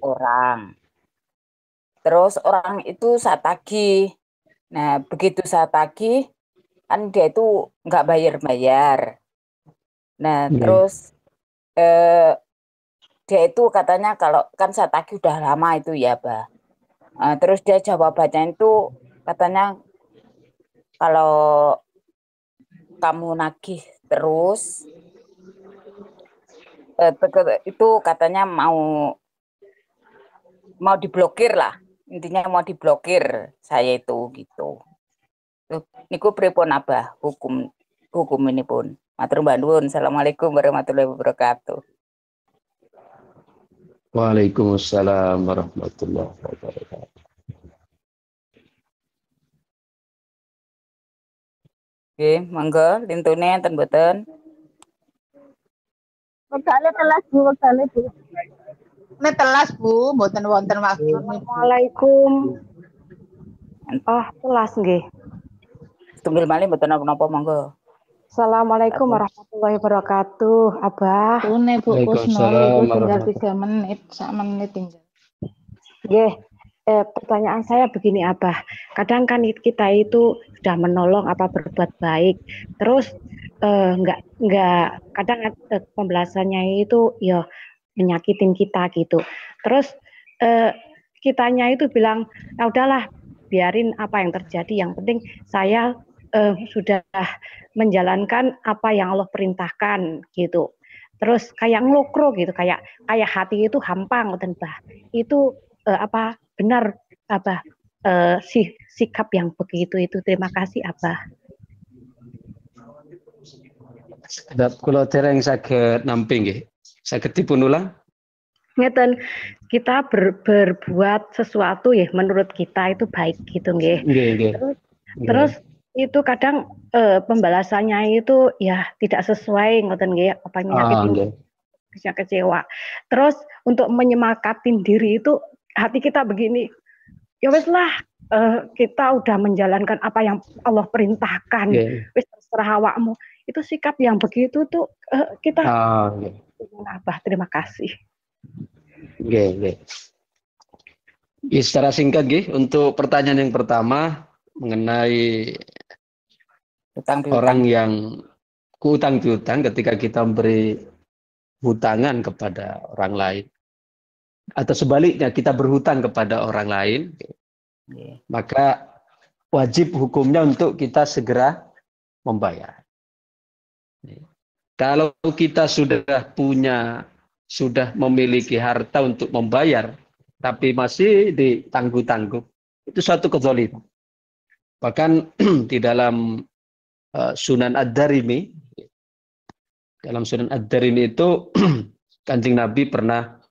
orang. Terus orang itu saya tagih. Nah, begitu saya tagih, kan dia itu nggak bayar-bayar. Nah, terus dia itu katanya kalau kan saya tagih udah lama itu ya, Bah. Terus dia jawabannya itu katanya kalau kamu nagih terus itu katanya mau diblokir lah, intinya mau diblokir saya itu gitu. Niku pripun Abah hukum ini pun. Matur nuwun. Assalamualaikum warahmatullahi wabarakatuh. Waalaikumsalam warahmatullahi wabarakatuh. Oke, monggo lintune enten mboten? Wektale telas Bu, wektale Bu. Nek telas Bu, mboten wonten waktu. Assalamualaikum. Telas nggih. Tunggal malih mboten napa-napa monggo. Assalamualaikum warahmatullahi wabarakatuh. Abah. Tune Bu Kusnul, tinggal 3 menit, 1 menit tinggal. Nggih. Pertanyaan saya begini Abah. Kadang kan kita itu sudah menolong apa berbuat baik. Terus enggak kadang pembalasannya itu ya menyakitin kita gitu. Terus kitanya itu bilang, "Ya udahlah, biarin apa yang terjadi. Yang penting saya sudah menjalankan apa yang Allah perintahkan gitu." terus kayak ngelokro gitu, kayak hati itu hampa ngoten Bah. Itu benar Abah sikap yang begitu itu. Terima kasih Abah. Kalau tereng saged nampi nggih. Saged dipun ulang? Ngeten, kita berbuat sesuatu ya menurut kita itu baik gitu nggih. Nggih. Terus itu kadang pembalasannya itu ya tidak sesuai ngoten nggih, apa nyakitin, bisa kecewa. Terus untuk menyemakatin diri itu hati kita begini, ya wes lah, kita udah menjalankan apa yang Allah perintahkan, wes terserah awakmu. Itu sikap yang begitu tuh kita Abah, terima kasih. Nggih. Secara singkat nggih, untuk pertanyaan yang pertama mengenai orang yang hutang piutang ketika kita memberi hutangan kepada orang lain, atau sebaliknya kita berhutang kepada orang lain, maka wajib hukumnya untuk kita segera membayar. Kalau kita sudah memiliki harta untuk membayar, tapi masih ditangguh-tangguh, itu suatu kezaliman. Bahkan di dalam Sunan Ad-Darimi, itu Kanjeng Nabi pernah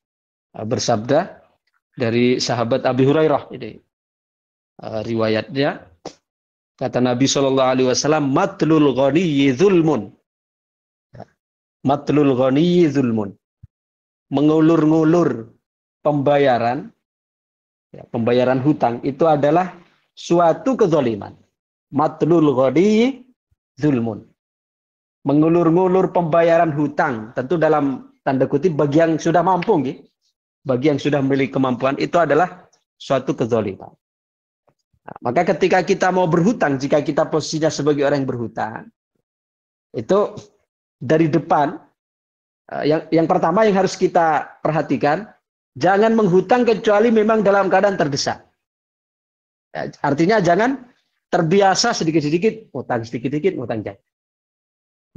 bersabda dari sahabat Abi Hurairah. Ini riwayatnya, kata Nabi SAW, matlul ghaniyyi zulmun. Matlul ghaniyyi zulmun. Mengulur-ngulur pembayaran hutang itu adalah suatu kezaliman. Matlul ghaniyyi zulmun. Mengulur-ngulur pembayaran hutang, tentu dalam tanda kutip bagi yang sudah mampu, bagi yang sudah memiliki kemampuan, itu adalah suatu kezaliman. Nah, maka ketika kita mau berhutang, jika kita posisinya sebagai orang yang berhutang, itu dari depan, yang pertama yang harus kita perhatikan, jangan menghutang kecuali memang dalam keadaan terdesak. Artinya jangan terbiasa sedikit-sedikit, utang sedikit-sedikit, utang jangan.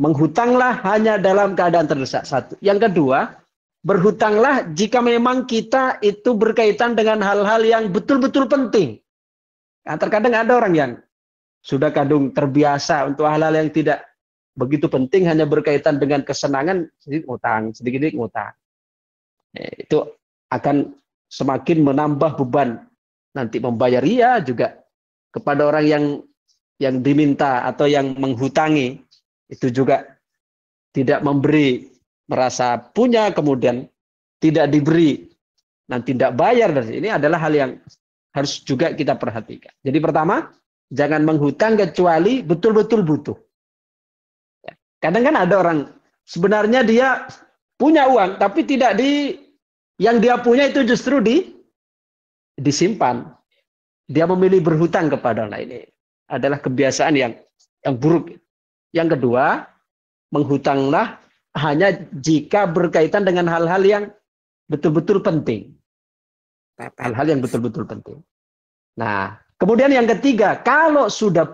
Menghutanglah hanya dalam keadaan terdesak. Satu. Yang kedua, berhutanglah jika memang kita itu berkaitan dengan hal-hal yang betul-betul penting. Nah, terkadang ada orang yang sudah kadung terbiasa untuk hal-hal yang tidak begitu penting, hanya berkaitan dengan kesenangan, sedikit-sedikit ngutang. Itu akan semakin menambah beban nanti membayar juga kepada orang yang diminta atau yang menghutangi, itu juga tidak memberi, merasa punya, kemudian tidak diberi, nanti tidak bayar. Dari ini adalah hal yang harus juga kita perhatikan. Jadi pertama, jangan menghutang kecuali betul-betul butuh. Kadang kan ada orang sebenarnya dia punya uang, tapi tidak yang dia punya itu justru disimpan. Dia memilih berhutang kepada orang lain. Ini adalah kebiasaan yang buruk. Yang kedua, menghutanglah hanya jika berkaitan dengan hal-hal yang betul-betul penting. Hal-hal yang betul-betul penting. Nah, kemudian yang ketiga, kalau sudah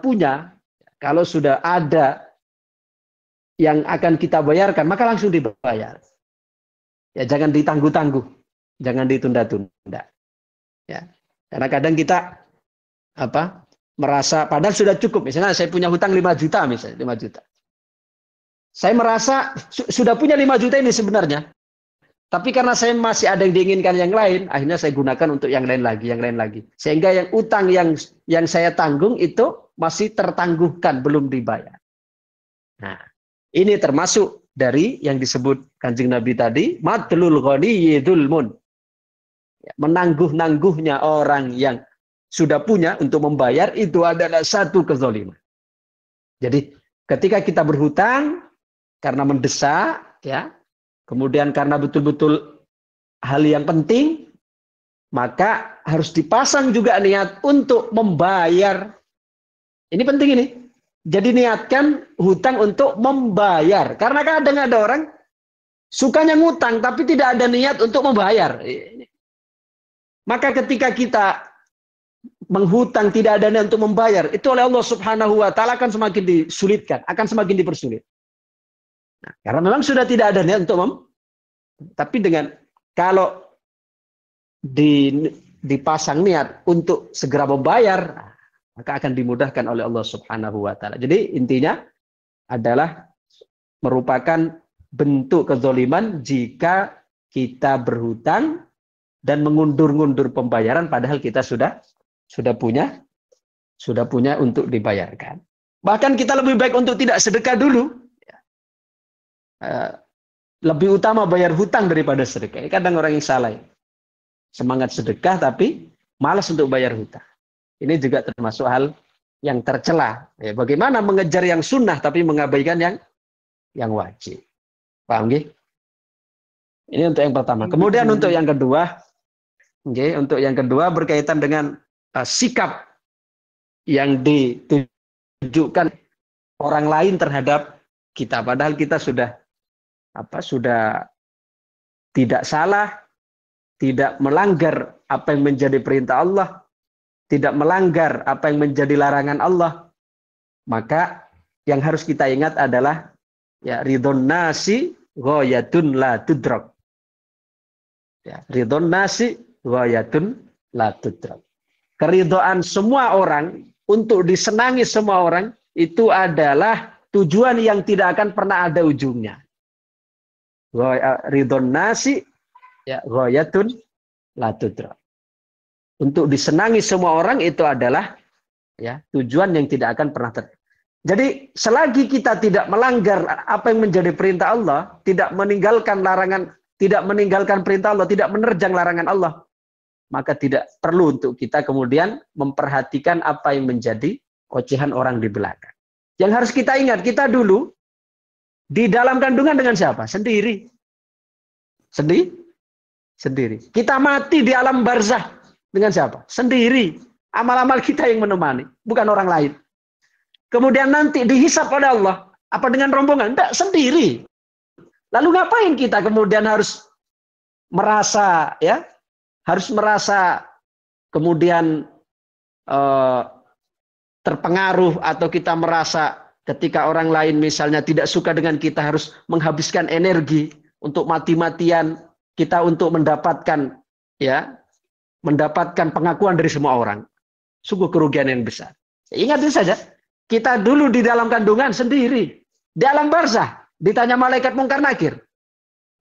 ada yang akan kita bayarkan, maka langsung dibayar. Ya, jangan ditangguh-tangguh, jangan ditunda-tunda. Ya, karena kadang kita merasa padahal sudah cukup. Misalnya saya punya hutang 5 juta, misalnya 5 juta. Saya merasa sudah punya 5 juta ini sebenarnya. Tapi karena saya masih ada yang diinginkan yang lain, akhirnya saya gunakan untuk yang lain lagi. Sehingga yang utang yang saya tanggung itu masih tertangguhkan, belum dibayar. Nah, ini termasuk dari yang disebut Kanjeng Nabi tadi, matlul ghaniyyi dzulmun. Menangguh-nangguhnya orang yang sudah punya untuk membayar itu adalah satu kezaliman. Jadi ketika kita berhutang karena mendesak, ya, kemudian karena betul-betul hal yang penting, maka harus dipasang juga niat untuk membayar. Ini penting ini. Jadi niatkan hutang untuk membayar. Karena kadang ada orang sukanya ngutang tapi tidak ada niat untuk membayar. Maka ketika kita menghutang tidak ada niat untuk membayar, itu oleh Allah Subhanahu wa taala akan semakin disulitkan, akan semakin dipersulit. Nah, karena memang sudah tidak ada niat untuk tapi dengan kalau dipasang niat untuk segera membayar, maka akan dimudahkan oleh Allah Subhanahu wa taala. Jadi intinya adalah merupakan bentuk kezaliman jika kita berhutang dan mengundur-ngundur pembayaran padahal kita sudah punya untuk dibayarkan. Bahkan kita lebih baik untuk tidak sedekah dulu. Lebih utama bayar hutang daripada sedekah. Kadang orang yang salah. Semangat sedekah tapi malas untuk bayar hutang. Ini juga termasuk hal yang tercela. Ya, bagaimana mengejar yang sunnah tapi mengabaikan yang wajib. Paham nggih? Ini untuk yang pertama. Kemudian untuk yang kedua, untuk yang kedua berkaitan dengan sikap yang ditujukan orang lain terhadap kita. Padahal kita sudah tidak salah, tidak melanggar apa yang menjadi perintah Allah, tidak melanggar apa yang menjadi larangan Allah. Maka yang harus kita ingat adalah ya ridhon nasi ghayatun la tudrak. Ya, ridhon nasi ghayatun la tudrak. Keridhaan semua orang untuk disenangi semua orang itu adalah tujuan yang tidak akan pernah ada ujungnya. Ridhon nasi ya ghayatun la tudrak. Untuk disenangi semua orang itu adalah ya tujuan yang tidak akan pernah tercapai. Jadi selagi kita tidak melanggar apa yang menjadi perintah Allah, tidak meninggalkan larangan, tidak meninggalkan perintah Allah, tidak menerjang larangan Allah, maka tidak perlu untuk kita kemudian memperhatikan apa yang menjadi ocehan orang di belakang. Yang harus kita ingat, kita dulu di dalam kandungan dengan siapa? Sendiri. Sendiri. Kita mati di alam barzah dengan siapa? Sendiri. Amal-amal kita yang menemani, bukan orang lain. Kemudian nanti dihisap oleh Allah. Apa dengan rombongan? Tidak, sendiri. Lalu ngapain kita kemudian harus merasa kemudian terpengaruh atau kita merasa ketika orang lain misalnya tidak suka dengan kita harus menghabiskan energi untuk mati-matian kita untuk mendapatkan pengakuan dari semua orang. Sungguh kerugian yang besar. Ingat saja, kita dulu di dalam kandungan sendiri, di alam barzah, ditanya malaikat mungkar nakir.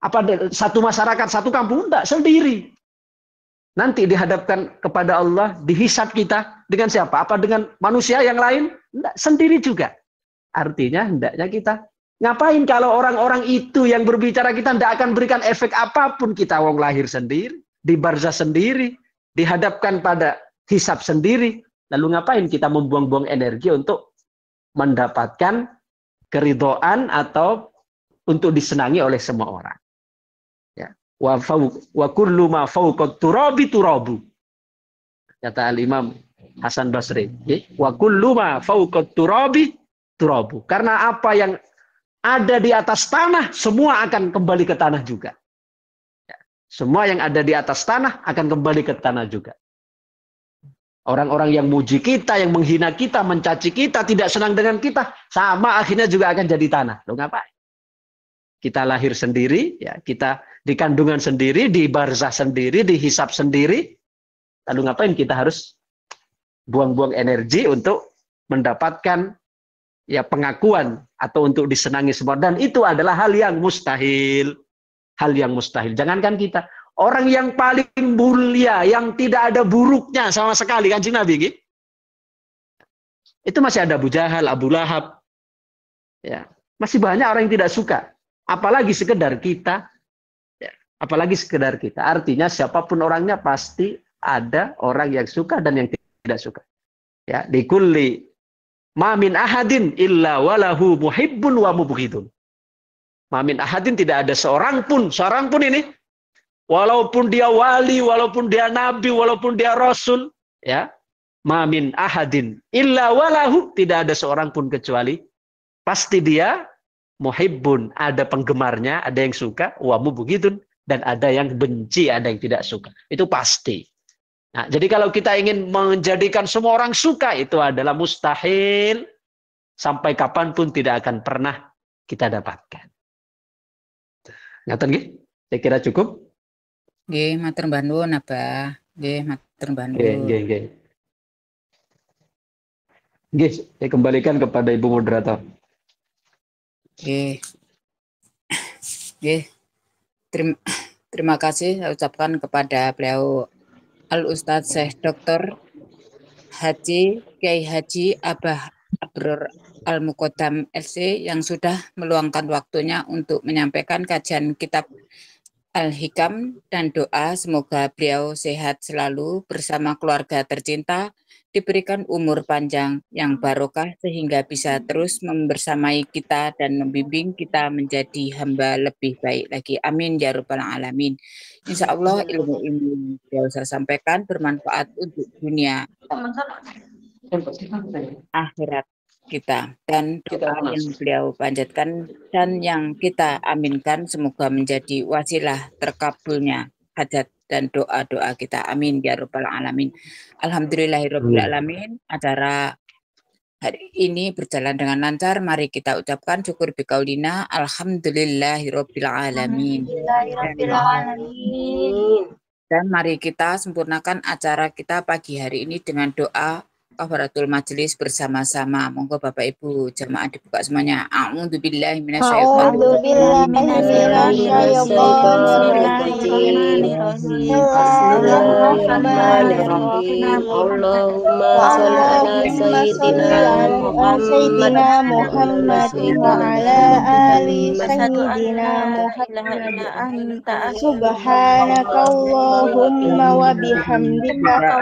Apa satu masyarakat, satu kampung? Enggak, sendiri. Nanti dihadapkan kepada Allah, dihisap kita dengan siapa? Apa dengan manusia yang lain? Enggak, sendiri juga. Artinya hendaknya kita ngapain kalau orang-orang itu yang berbicara kita tidak akan berikan efek apapun, kita wong lahir sendiri, di barzah sendiri, dihadapkan pada hisab sendiri, lalu ngapain kita membuang-buang energi untuk mendapatkan keridhaan atau untuk disenangi oleh semua orang. Ya. Wa kullu ma fawqa turabi turabu. Kata Al-Imam Hasan Basri, wa kullu ma fawqa turabi turabu. Karena apa yang ada di atas tanah, semua akan kembali ke tanah juga. Ya. Semua yang ada di atas tanah akan kembali ke tanah juga. Orang-orang yang muji kita, yang menghina kita, mencaci kita, tidak senang dengan kita, sama akhirnya juga akan jadi tanah. Loh ngapain? Kita lahir sendiri, ya, kita di kandungan sendiri, di barzah sendiri, dihisap sendiri. Lalu ngapain kita harus buang-buang energi untuk mendapatkan ya pengakuan atau untuk disenangi semua, dan itu adalah hal yang mustahil. Hal yang mustahil. Jangankan kita, orang yang paling mulia, yang tidak ada buruknya sama sekali, Kanjeng Nabi, gitu. Itu masih ada Abu Jahal, Abu Lahab. Ya, masih banyak orang yang tidak suka. Apalagi sekedar kita. Ya, apalagi sekedar kita. Artinya siapapun orangnya pasti ada orang yang suka dan yang tidak suka. Ya, di kulli ma min ahadin illa walahu muhibbun wa mubghidun. Ma min ahadin, tidak ada seorang pun ini, walaupun dia wali, walaupun dia nabi, walaupun dia rasul, ya, ma min ahadin illa walahu, tidak ada seorang pun kecuali pasti dia muhibbun, ada penggemarnya, ada yang suka, wa mubghidun, dan ada yang benci, ada yang tidak suka. Itu pasti. Nah, jadi kalau kita ingin menjadikan semua orang suka, itu adalah mustahil, sampai kapanpun tidak akan pernah kita dapatkan. Ngaten nggih? Saya kira cukup. Nggih, matur nuwun Abah. Nggih, matur nuwun. Nggih. Nggih, saya kembalikan kepada Ibu moderator. Nggih. Nggih. Terima kasih saya ucapkan kepada beliau Al-Ustadz Syekh Dr. Haji Kiai Haji Abah Abror Al-Muqaddam SC yang sudah meluangkan waktunya untuk menyampaikan kajian kitab Al-Hikam dan doa semoga beliau sehat selalu bersama keluarga tercinta, diberikan umur panjang yang barokah sehingga bisa terus membersamai kita dan membimbing kita menjadi hamba lebih baik lagi. Amin ya rabbal alamin. Insya Allah ilmu yang beliau saya sampaikan bermanfaat untuk dunia akhirat kita, dan doa yang beliau panjatkan dan yang kita aminkan semoga menjadi wasilah terkabulnya hajat dan doa-doa kita. Amin ya rabbal alamin. Alhamdulillahirabbil alamin. Acara hari ini berjalan dengan lancar. Mari kita ucapkan syukur biqaulina alhamdulillahirabbil alamin. Dan mari kita sempurnakan acara kita pagi hari ini dengan doa kafaratul majelis bersama-sama. Monggo Bapak Ibu jamaah dibuka semuanya. A'udzubillahi Bismillahirrahmanirrahim. Allahumma sholli ala sayyidina Muhammad wa ala ali sayyidina Muhammad. Subhanakallahumma wa bihamdika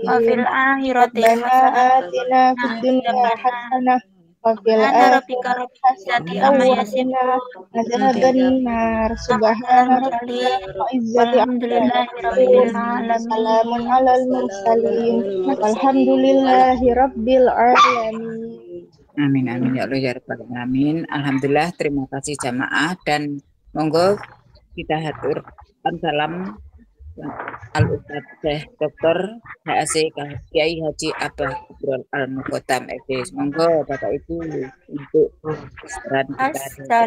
Wafil akhirati hasanah wa qina adzabannar. Subhana rabbika izzati amma yasifun. Salamun alal mursalin. Walhamdulillahi rabbil alamin. Amin amin ya Allah ya rabbal alamin. Alhamdulillah, terima kasih jamaah, dan monggo kita haturkan salam Al-Ustadz Syekh Dr. HAC Kiai Haji Abah Abror Al-Muqaddam SC. Monggo Bapak Ibu untuk istirahat kita.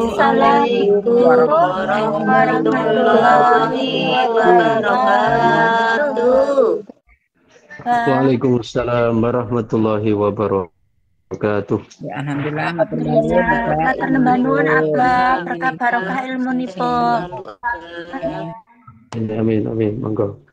Assalamualaikum warahmatullahi wabarakatuh. Waalaikumsalam warahmatullahi wabarakatuh. Ya, alhamdulillah, matur nuwun Abah, berkah barokah ilmunipun. Amin, monggo.